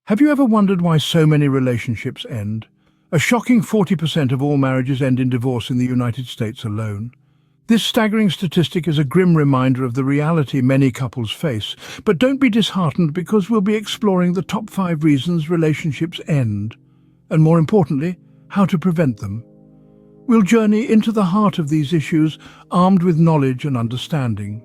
Have you ever wondered why so many relationships end? A shocking 40% of all marriages end in divorce in the United States alone. This staggering statistic is a grim reminder of the reality many couples face. But don't be disheartened, because we'll be exploring the top 5 reasons relationships end, and more importantly, how to prevent them. We'll journey into the heart of these issues, armed with knowledge and understanding.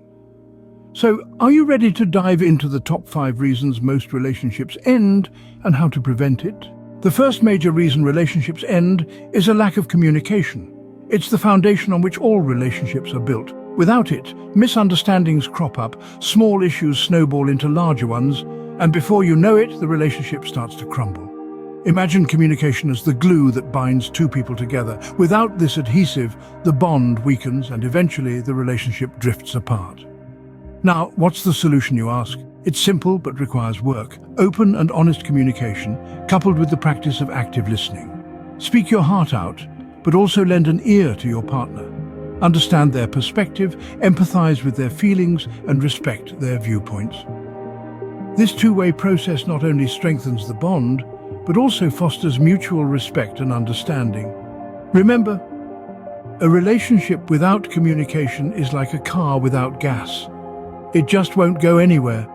So, are you ready to dive into the top 5 reasons most relationships end and how to prevent it? The first major reason relationships end is a lack of communication. It's the foundation on which all relationships are built. Without it, misunderstandings crop up, small issues snowball into larger ones, and before you know it, the relationship starts to crumble. Imagine communication as the glue that binds two people together. Without this adhesive, the bond weakens and eventually the relationship drifts apart. Now, what's the solution, you ask? It's simple but requires work. Open and honest communication, coupled with the practice of active listening. Speak your heart out, but also lend an ear to your partner. Understand their perspective, empathize with their feelings, and respect their viewpoints. This two-way process not only strengthens the bond, but also fosters mutual respect and understanding. Remember, a relationship without communication is like a car without gas. It just won't go anywhere.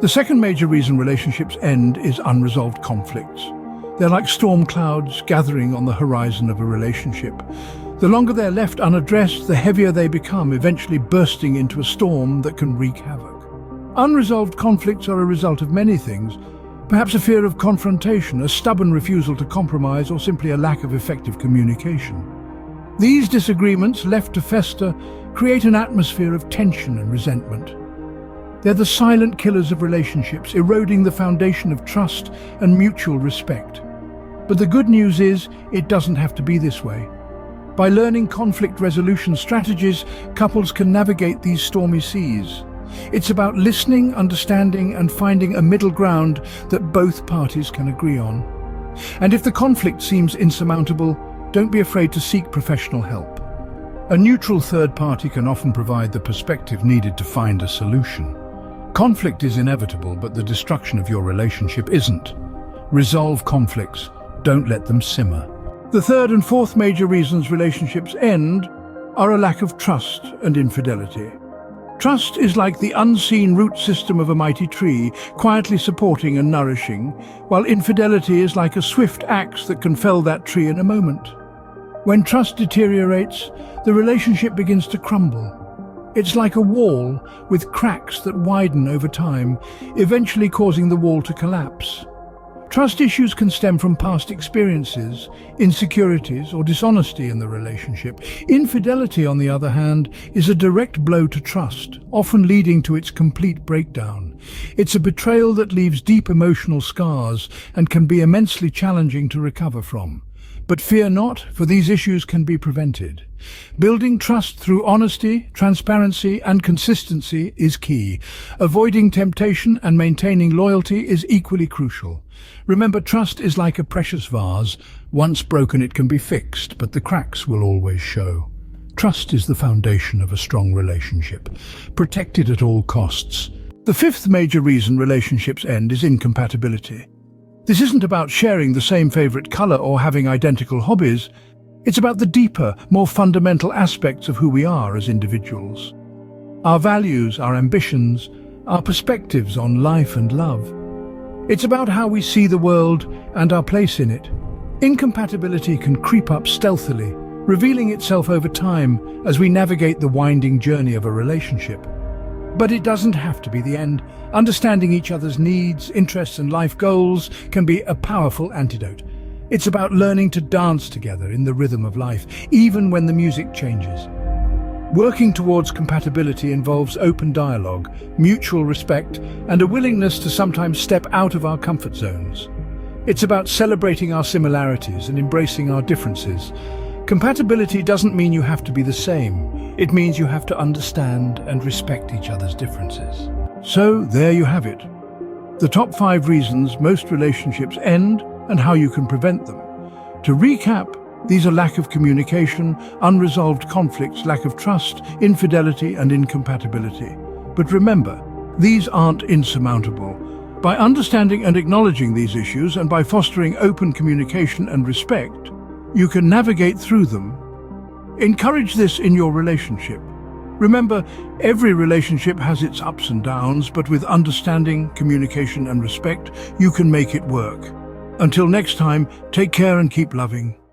The second major reason relationships end is unresolved conflicts. They're like storm clouds gathering on the horizon of a relationship. The longer they're left unaddressed, the heavier they become, eventually bursting into a storm that can wreak havoc. Unresolved conflicts are a result of many things. Perhaps a fear of confrontation, a stubborn refusal to compromise, or simply a lack of effective communication. These disagreements, left to fester, create an atmosphere of tension and resentment. They're the silent killers of relationships, eroding the foundation of trust and mutual respect. But the good news is, it doesn't have to be this way. By learning conflict resolution strategies, couples can navigate these stormy seas. It's about listening, understanding, and finding a middle ground that both parties can agree on. And if the conflict seems insurmountable, don't be afraid to seek professional help. A neutral third party can often provide the perspective needed to find a solution. Conflict is inevitable, but the destruction of your relationship isn't. Resolve conflicts. Don't let them simmer. The third and fourth major reasons relationships end are a lack of trust and infidelity. Trust is like the unseen root system of a mighty tree, quietly supporting and nourishing, while infidelity is like a swift axe that can fell that tree in a moment. When trust deteriorates, the relationship begins to crumble. It's like a wall with cracks that widen over time, eventually causing the wall to collapse. Trust issues can stem from past experiences, insecurities, or dishonesty in the relationship. Infidelity, on the other hand, is a direct blow to trust, often leading to its complete breakdown. It's a betrayal that leaves deep emotional scars and can be immensely challenging to recover from. But fear not, for these issues can be prevented. Building trust through honesty, transparency, and consistency is key. Avoiding temptation and maintaining loyalty is equally crucial. Remember, trust is like a precious vase. Once broken, it can be fixed, but the cracks will always show. Trust is the foundation of a strong relationship. Protect it at all costs. The fifth major reason relationships end is incompatibility. This isn't about sharing the same favorite color or having identical hobbies. It's about the deeper, more fundamental aspects of who we are as individuals. Our values, our ambitions, our perspectives on life and love. It's about how we see the world and our place in it. Incompatibility can creep up stealthily, revealing itself over time as we navigate the winding journey of a relationship. But it doesn't have to be the end. Understanding each other's needs, interests, and life goals can be a powerful antidote. It's about learning to dance together in the rhythm of life, even when the music changes. Working towards compatibility involves open dialogue, mutual respect, and a willingness to sometimes step out of our comfort zones. It's about celebrating our similarities and embracing our differences. Compatibility doesn't mean you have to be the same. It means you have to understand and respect each other's differences. So, there you have it. The top 5 reasons most relationships end and how you can prevent them. To recap, these are lack of communication, unresolved conflicts, lack of trust, infidelity, and incompatibility. But remember, these aren't insurmountable. By understanding and acknowledging these issues and by fostering open communication and respect, you can navigate through them. Encourage this in your relationship. Remember, every relationship has its ups and downs, but with understanding, communication and respect, you can make it work. Until next time, take care and keep loving.